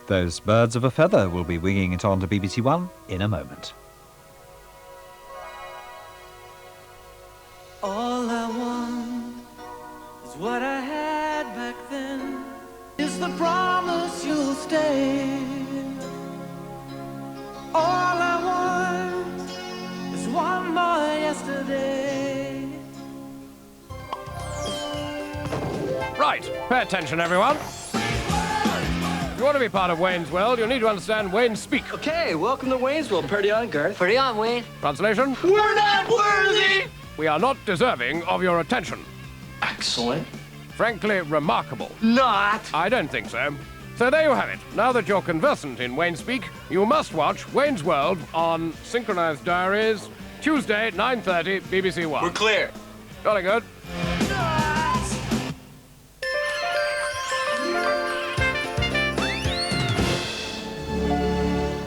Those birds of a feather will be winging it on to BBC1 in a moment. All I want is what I had back then. Is the promise you'll stay. All I want is one more yesterday. Right, pay attention, everyone. If you want to be part of Wayne's World, you need to understand Wayne's speak. Okay, welcome to Wayne's World. Party on, Garth. Party on, Wayne. Translation? We're not worthy! We are not deserving of your attention. Excellent. Frankly, remarkable. Not. I don't think so. So there you have it. Now that you're conversant in Wayne speak, you must watch Wayne's World on Synchronized Diaries, Tuesday, 9:30, BBC1. We're clear. Jolly good.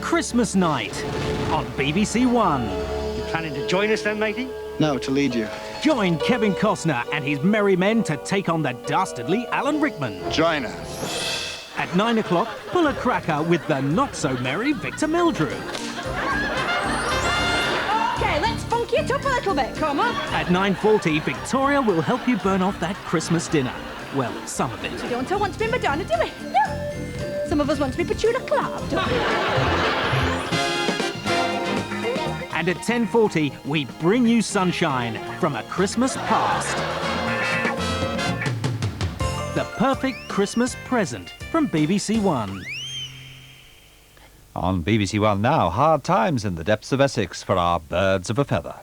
Christmas night on BBC1. You planning to join us then, matey? No, to lead you. Join Kevin Costner and his merry men to take on the dastardly Alan Rickman. Join us. At 9 o'clock, pull a cracker with the not-so-merry Victor Meldrew. OK, let's funky it up a little bit, come on. At 9:40, Victoria will help you burn off that Christmas dinner. Well, some of it. We don't all want to be Madonna, do we? No. Some of us want to be Petula Clark, don't we? And at 10:40, we bring you sunshine from a Christmas past. The perfect Christmas present from BBC1. On BBC1 now, hard times in the depths of Essex for our birds of a feather.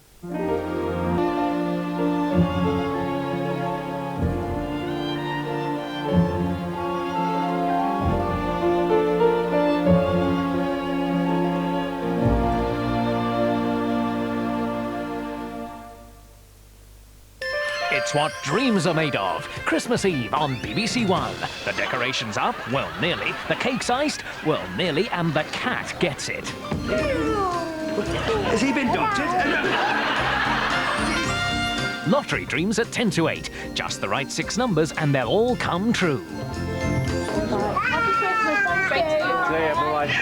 It's what dreams are made of. Christmas Eve on BBC1. The decorations up? Well, nearly. The cake's iced? Well, nearly. And the cat gets it. Has he been doctored? Lottery dreams at 10 to 8. Just the right 6 numbers and they'll all come true.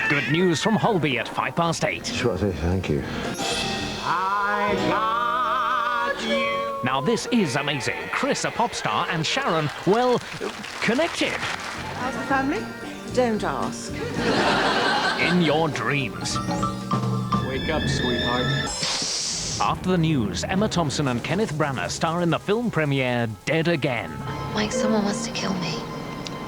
Good news from Holby at 8:05. Just want to say thank you. Now this is amazing. Chris, a pop star, and Sharon, well, connected. How's the family? Don't ask. In your dreams. Wake up, sweetheart. After the news, Emma Thompson and Kenneth Branagh star in the film premiere Dead Again. Mike, someone wants to kill me.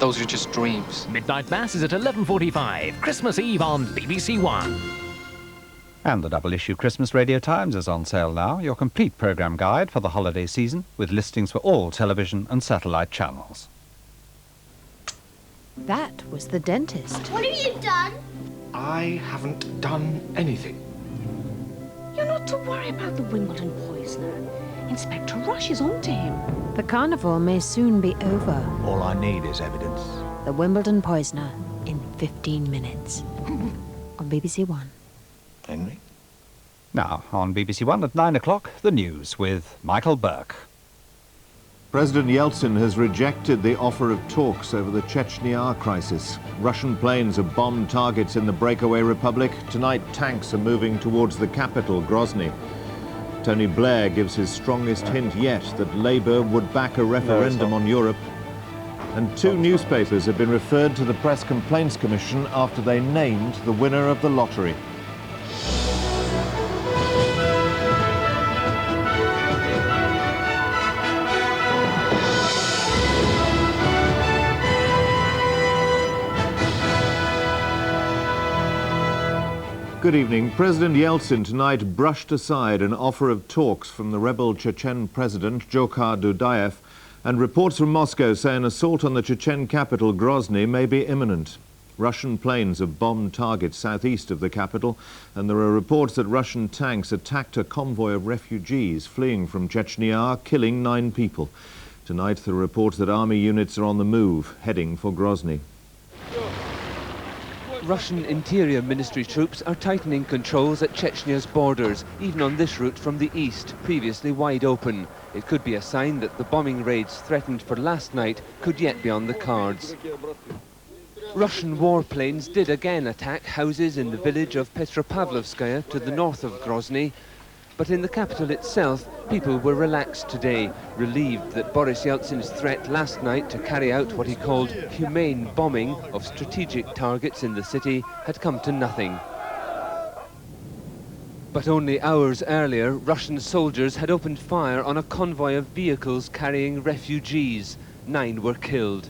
Those are just dreams. Midnight Mass is at 11:45. Christmas Eve on BBC1. And the double-issue Christmas Radio Times is on sale now, your complete programme guide for the holiday season, with listings for all television and satellite channels. That was the dentist. What have you done? I haven't done anything. You're not to worry about the Wimbledon poisoner. Inspector Rush is on to him. The carnival may soon be over. All I need is evidence. The Wimbledon poisoner in 15 minutes. On BBC1. Henry? Now, on BBC1 at 9 o'clock, the news with Michael Buerk. President Yeltsin has rejected the offer of talks over the Chechnya crisis. Russian planes have bombed targets in the breakaway republic. Tonight, tanks are moving towards the capital, Grozny. Tony Blair gives his strongest hint yet that Labour would back a referendum on Europe. And 2 newspapers have been referred to the Press Complaints Commission after they named the winner of the lottery. Good evening. President Yeltsin tonight brushed aside an offer of talks from the rebel Chechen president, Jokhar Dudayev, and reports from Moscow say an assault on the Chechen capital, Grozny, may be imminent. Russian planes have bombed targets southeast of the capital, and there are reports that Russian tanks attacked a convoy of refugees fleeing from Chechnya, killing 9 people. Tonight, there are reports that army units are on the move, heading for Grozny. Russian Interior Ministry troops are tightening controls at Chechnya's borders, even on this route from the east, previously wide open. It could be a sign that the bombing raids threatened for last night could yet be on the cards. Russian warplanes did again attack houses in the village of Petropavlovskaya to the north of Grozny. But in the capital itself, people were relaxed today, relieved that Boris Yeltsin's threat last night to carry out what he called humane bombing of strategic targets in the city had come to nothing. But only hours earlier, Russian soldiers had opened fire on a convoy of vehicles carrying refugees. 9 were killed.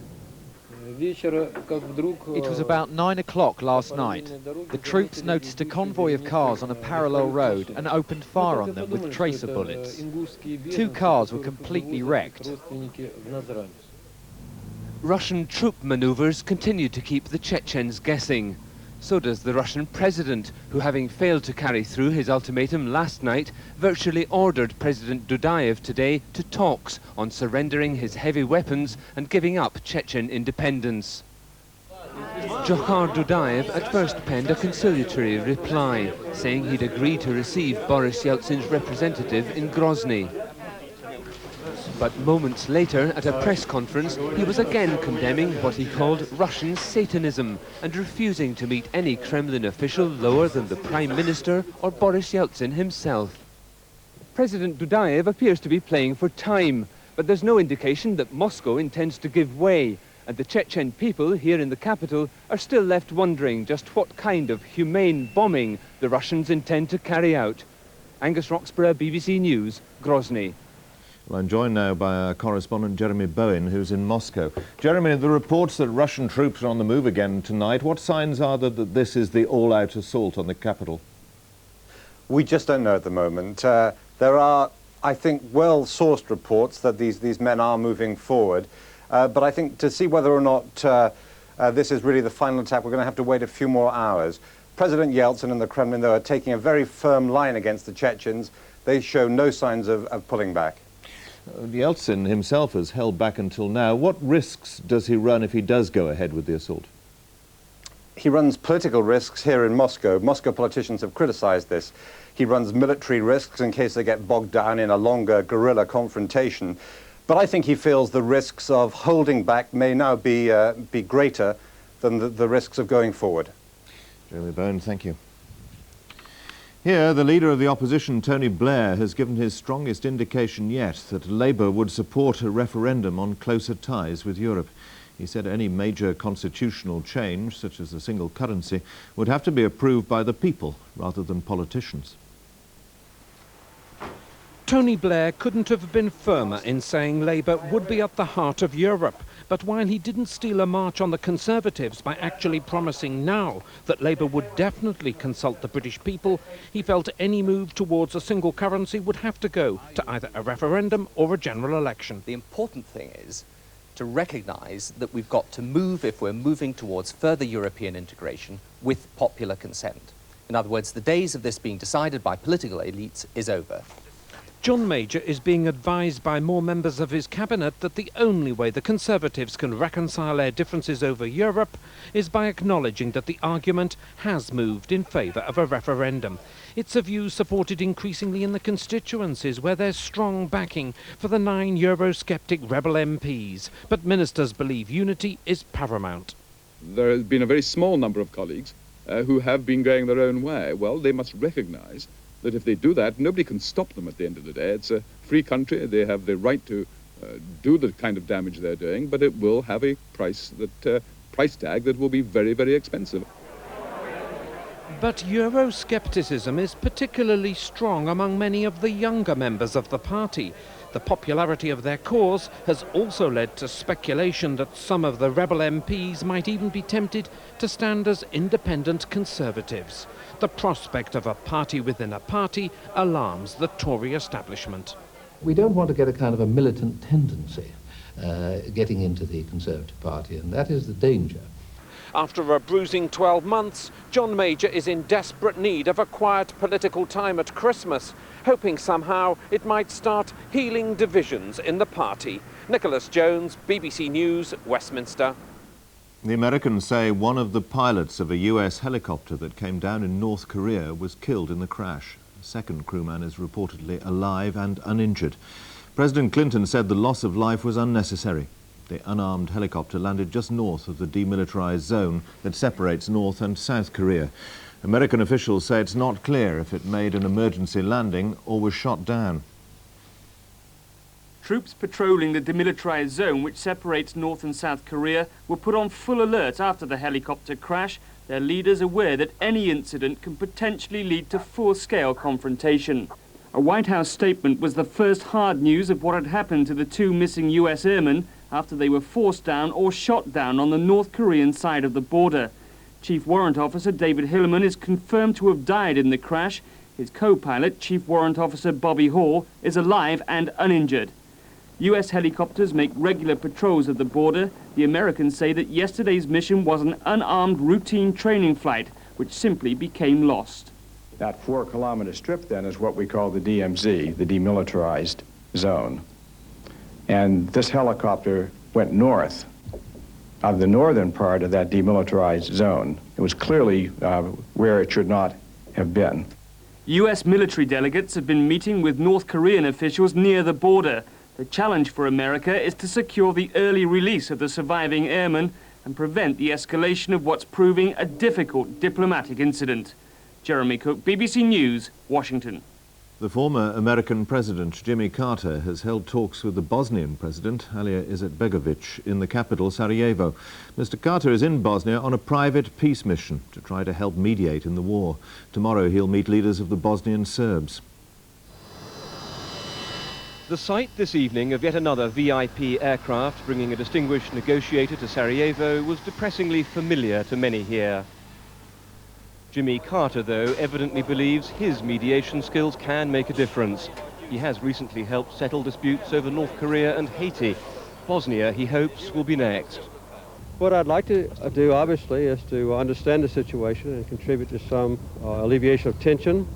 It was about 9 o'clock last night. The troops noticed a convoy of cars on a parallel road and opened fire on them with tracer bullets. 2 cars were completely wrecked. Russian troop maneuvers continued to keep the Chechens guessing. So does the Russian president, who, having failed to carry through his ultimatum last night, virtually ordered President Dudayev today to talks on surrendering his heavy weapons and giving up Chechen independence. Djokhar Dudayev at first penned a conciliatory reply, saying he'd agreed to receive Boris Yeltsin's representative in Grozny. But moments later, at a press conference, he was again condemning what he called Russian Satanism and refusing to meet any Kremlin official lower than the Prime Minister or Boris Yeltsin himself. President Dudayev appears to be playing for time, but there's no indication that Moscow intends to give way, and the Chechen people here in the capital are still left wondering just what kind of humane bombing the Russians intend to carry out. Angus Roxburgh, BBC News, Grozny. Well, I'm joined now by our correspondent Jeremy Bowen, who's in Moscow. Jeremy, the reports that Russian troops are on the move again tonight, what signs are there that this is the all-out assault on the capital? We just don't know at the moment. There are, I think, well-sourced reports that these men are moving forward. But I think to see whether or not this is really the final attack, we're going to have to wait a few more hours. President Yeltsin and the Kremlin, though, are taking a very firm line against the Chechens. They show no signs of pulling back. Yeltsin himself has held back until now. What risks does he run if he does go ahead with the assault? He runs political risks here in Moscow. Moscow politicians have criticized this. He runs military risks in case they get bogged down in a longer guerrilla confrontation. But I think he feels the risks of holding back may now be greater than the risks of going forward. Jeremy Bowen, thank you. Here, the leader of the opposition, Tony Blair, has given his strongest indication yet that Labour would support a referendum on closer ties with Europe. He said any major constitutional change, such as a single currency, would have to be approved by the people rather than politicians. Tony Blair couldn't have been firmer in saying Labour would be at the heart of Europe. But while he didn't steal a march on the Conservatives by actually promising now that Labour would definitely consult the British people, he felt any move towards a single currency would have to go to either a referendum or a general election. The important thing is to recognise that we've got to move, if we're moving towards further European integration, with popular consent. In other words, the days of this being decided by political elites is over. John Major is being advised by more members of his cabinet that the only way the Conservatives can reconcile their differences over Europe is by acknowledging that the argument has moved in favour of a referendum. It's a view supported increasingly in the constituencies where there's strong backing for the 9 Eurosceptic rebel MPs. But ministers believe unity is paramount. There has been a very small number of colleagues who have been going their own way. Well, they must recognise that if they do that, nobody can stop them at the end of the day. It's a free country. They have the right to do the kind of damage they're doing, but it will have a price tag that will be very, very expensive. But Euroscepticism is particularly strong among many of the younger members of the party. The popularity of their cause has also led to speculation that some of the rebel MPs might even be tempted to stand as independent Conservatives. The prospect of a party within a party alarms the Tory establishment. We don't want to get a kind of a militant tendency getting into the Conservative Party, and that is the danger. After a bruising 12 months, John Major is in desperate need of a quiet political time at Christmas, hoping somehow it might start healing divisions in the party. Nicholas Jones, BBC News, Westminster. The Americans say one of the pilots of a US helicopter that came down in North Korea was killed in the crash. The second crewman is reportedly alive and uninjured. President Clinton said the loss of life was unnecessary. The unarmed helicopter landed just north of the demilitarized zone that separates North and South Korea. American officials say it's not clear if it made an emergency landing or was shot down. Troops patrolling the demilitarized zone which separates North and South Korea were put on full alert after the helicopter crash, their leaders aware that any incident can potentially lead to full-scale confrontation. A White House statement was the first hard news of what had happened to the two missing US airmen after they were forced down or shot down on the North Korean side of the border. Chief Warrant Officer David Hilleman is confirmed to have died in the crash. His co-pilot, Chief Warrant Officer Bobby Hall, is alive and uninjured. US helicopters make regular patrols of the border. The Americans say that yesterday's mission was an unarmed routine training flight, which simply became lost. That 4-kilometer strip, then, is what we call the DMZ, the demilitarized zone. And this helicopter went north of the northern part of that demilitarized zone. It was clearly where it should not have been. US military delegates have been meeting with North Korean officials near the border. The challenge for America is to secure the early release of the surviving airmen and prevent the escalation of what's proving a difficult diplomatic incident. Jeremy Cook, BBC News, Washington. The former American President Jimmy Carter has held talks with the Bosnian President Alija Izetbegovic in the capital Sarajevo. Mr. Carter is in Bosnia on a private peace mission to try to help mediate in the war. Tomorrow he'll meet leaders of the Bosnian Serbs. The sight this evening of yet another VIP aircraft bringing a distinguished negotiator to Sarajevo was depressingly familiar to many here. Jimmy Carter, though, evidently believes his mediation skills can make a difference. He has recently helped settle disputes over North Korea and Haiti. Bosnia, he hopes, will be next. What I'd like to do, obviously, is to understand the situation and contribute to some alleviation of tension,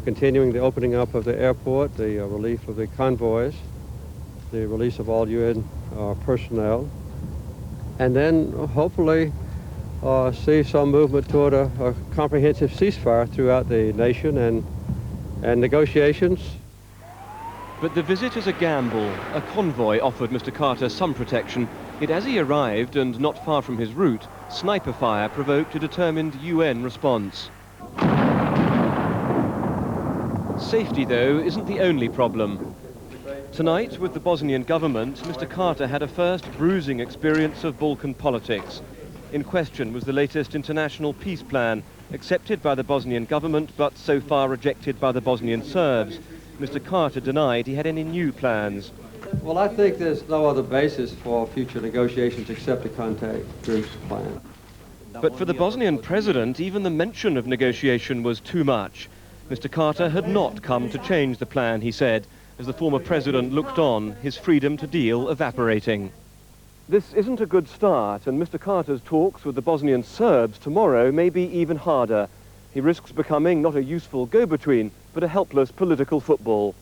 continuing the opening up of the airport, the relief of the convoys, the release of all UN personnel, and then hopefully see some movement toward a comprehensive ceasefire throughout the nation and negotiations. But the visit is a gamble. A convoy offered Mr. Carter some protection, yet as he arrived and not far from his route, sniper fire provoked a determined UN response. Safety, though, isn't the only problem. Tonight, with the Bosnian government, Mr. Carter had a first bruising experience of Balkan politics. In question was the latest international peace plan, accepted by the Bosnian government, but so far rejected by the Bosnian Serbs. Mr. Carter denied he had any new plans. Well, I think there's no other basis for future negotiations except the contact group's plan. But for the Bosnian president, even the mention of negotiation was too much. Mr. Carter had not come to change the plan, he said, as the former president looked on, his freedom to deal evaporating. This isn't a good start, and Mr. Carter's talks with the Bosnian Serbs tomorrow may be even harder. He risks becoming not a useful go-between, but a helpless political football.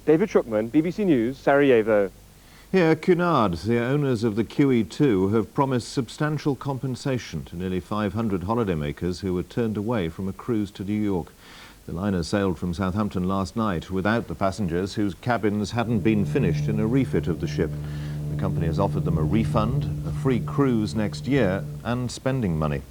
David Schuckman, BBC News, Sarajevo. Here, Cunard, the owners of the QE2, have promised substantial compensation to nearly 500 holidaymakers who were turned away from a cruise to New York. The liner sailed from Southampton last night without the passengers whose cabins hadn't been finished in a refit of the ship. The company has offered them a refund, a free cruise next year, and spending money.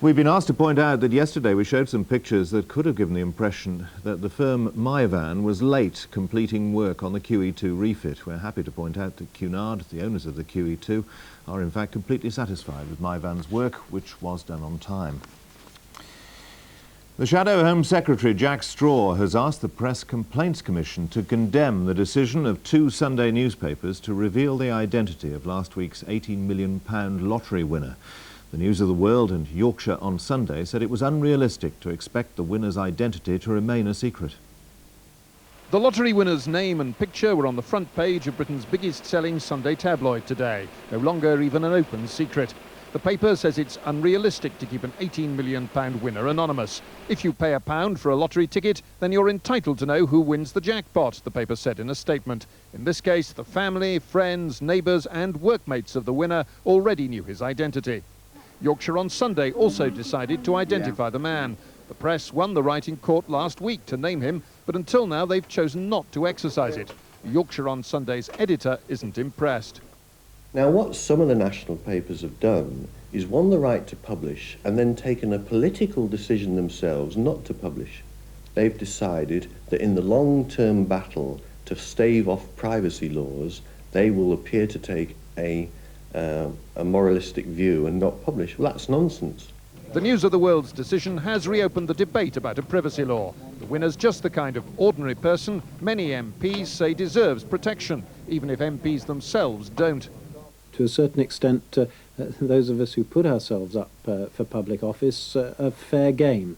We've been asked to point out that yesterday we showed some pictures that could have given the impression that the firm Myvan was late completing work on the QE2 refit. We're happy to point out that Cunard, the owners of the QE2, are in fact completely satisfied with Myvan's work, which was done on time. The Shadow Home Secretary, Jack Straw, has asked the Press Complaints Commission to condemn the decision of two Sunday newspapers to reveal the identity of last week's £18 million lottery winner. The News of the World and Yorkshire on Sunday said it was unrealistic to expect the winner's identity to remain a secret. The lottery winner's name and picture were on the front page of Britain's biggest-selling Sunday tabloid today, no longer even an open secret. The paper says it's unrealistic to keep an £18 million winner anonymous. If you pay £1 for a lottery ticket, then you're entitled to know who wins the jackpot, the paper said in a statement. In this case, the family, friends, neighbours and workmates of the winner already knew his identity. Yorkshire on Sunday also decided to identify the man. The press won the right in court last week to name him, but until now they've chosen not to exercise it. Yorkshire on Sunday's editor isn't impressed. Now, what some of the national papers have done is won the right to publish and then taken a political decision themselves not to publish. They've decided that in the long-term battle to stave off privacy laws, they will appear to take a moralistic view and not publish. Well, that's nonsense. The News of the World's decision has reopened the debate about a privacy law. The winner's just the kind of ordinary person many MPs say deserves protection, even if MPs themselves don't. To a certain extent, those of us who put ourselves up for public office are fair game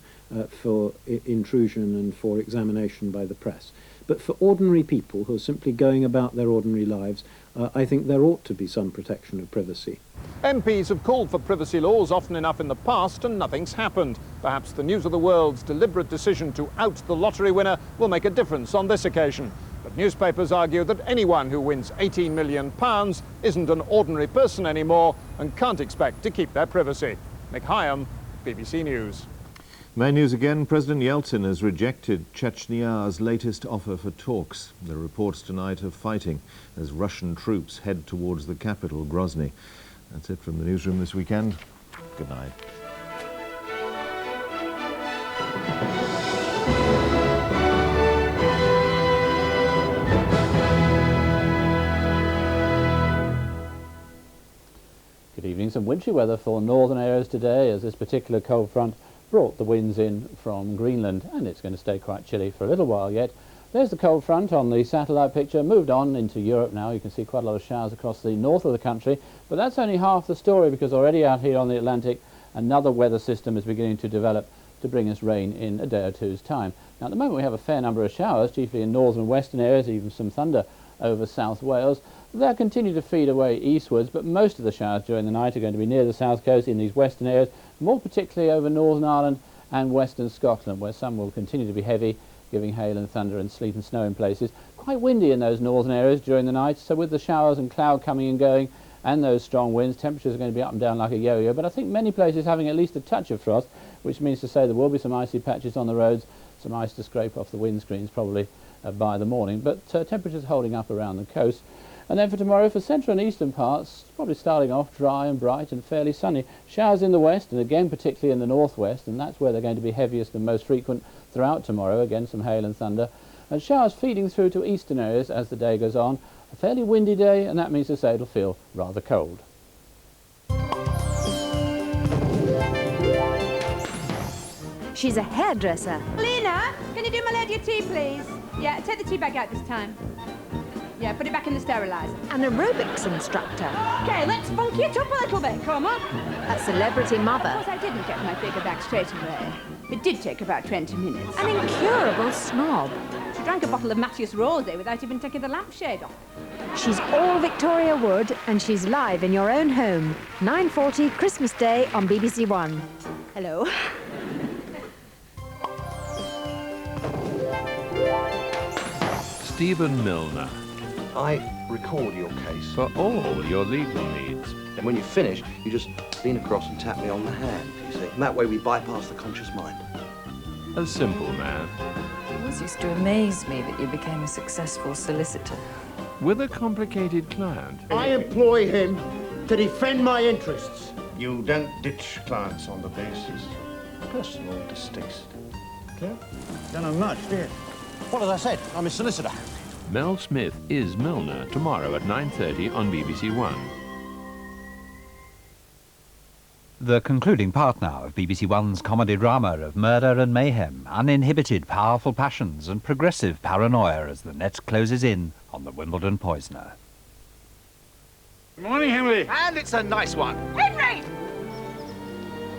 for intrusion and for examination by the press. But for ordinary people who are simply going about their ordinary lives, I think there ought to be some protection of privacy. MPs have called for privacy laws often enough in the past and nothing's happened. Perhaps the News of the World's deliberate decision to out the lottery winner will make a difference on this occasion. But newspapers argue that anyone who wins £18 million isn't an ordinary person anymore and can't expect to keep their privacy. Nick Hyam, BBC News. Main news again, President Yeltsin has rejected Chechnya's latest offer for talks. There are reports tonight of fighting as Russian troops head towards the capital, Grozny. That's it from the newsroom this weekend. Good night. Good evening. Some wintry weather for northern areas today as this particular cold front brought the winds in from Greenland, and it's going to stay quite chilly for a little while yet. There's the cold front on the satellite picture, moved on into Europe now. You can see quite a lot of showers across the north of the country, but that's only half the story, because already out here on the Atlantic another weather system is beginning to develop to bring us rain in a day or two's time. Now at the moment we have a fair number of showers, chiefly in northern and western areas, even some thunder over South Wales. They'll continue to feed away eastwards, but most of the showers during the night are going to be near the south coast in these western areas, more particularly over Northern Ireland and western Scotland, where some will continue to be heavy, giving hail and thunder and sleet and snow in places. Quite windy in those northern areas during the night, so with the showers and cloud coming and going and those strong winds, temperatures are going to be up and down like a yo-yo, but I think many places having at least a touch of frost, which means to say there will be some icy patches on the roads, some ice to scrape off the windscreens probably by the morning, but temperatures holding up around the coast. And then for tomorrow, for central and eastern parts, probably starting off dry and bright and fairly sunny. Showers in the west, and again particularly in the northwest, and that's where they're going to be heaviest and most frequent throughout tomorrow. Again, some hail and thunder. And showers feeding through to eastern areas as the day goes on. A fairly windy day, and that means to say it'll feel rather cold. She's a hairdresser. Lena, can you do my lady a tea, please? Yeah, take the tea bag out this time. Yeah, put it back in the steriliser. An aerobics instructor. Okay, let's funky it up a little bit, come on. A celebrity mother. Of course, I didn't get my figure back straight away. It did take about 20 minutes. An incurable snob. She drank a bottle of Matthias Rosé without even taking the lampshade off. She's all Victoria Wood, and she's live in your own home. 9:40 Christmas Day on BBC1. Hello. Stephen Milner. I record your case. For all your legal needs. And when you finish, you just lean across and tap me on the hand, you see. And that way we bypass the conscious mind. A simple man. It always used to amaze me that you became a successful solicitor. With a complicated client. I employ him to defend my interests. You don't ditch clients on the basis of personal distaste. Clear? Don't know much, do you? What as I said, I'm a solicitor. Mel Smith is Milner tomorrow at 9:30 on BBC1. The concluding part now of BBC One's comedy drama of murder and mayhem, uninhibited powerful passions and progressive paranoia as the net closes in on the Wimbledon poisoner. Good morning, Henry. And it's a nice one. Henry!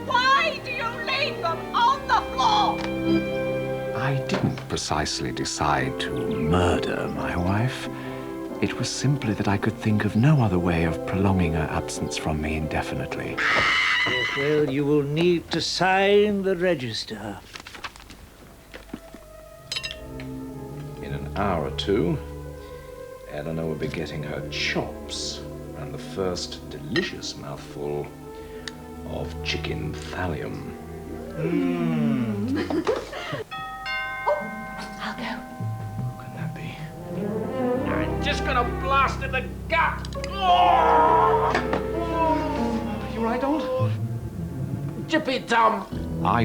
Why do you leave them on the floor? I didn't precisely decide to murder my wife. It was simply that I could think of no other way of prolonging her absence from me indefinitely. Yes, well, you will need to sign the register. In an hour or two, Eleanor will be getting her chops and the first delicious mouthful of chicken thallium. I'll go. Can that be? just gonna blast in the gut. Oh! You right, old? Jippy Tom. I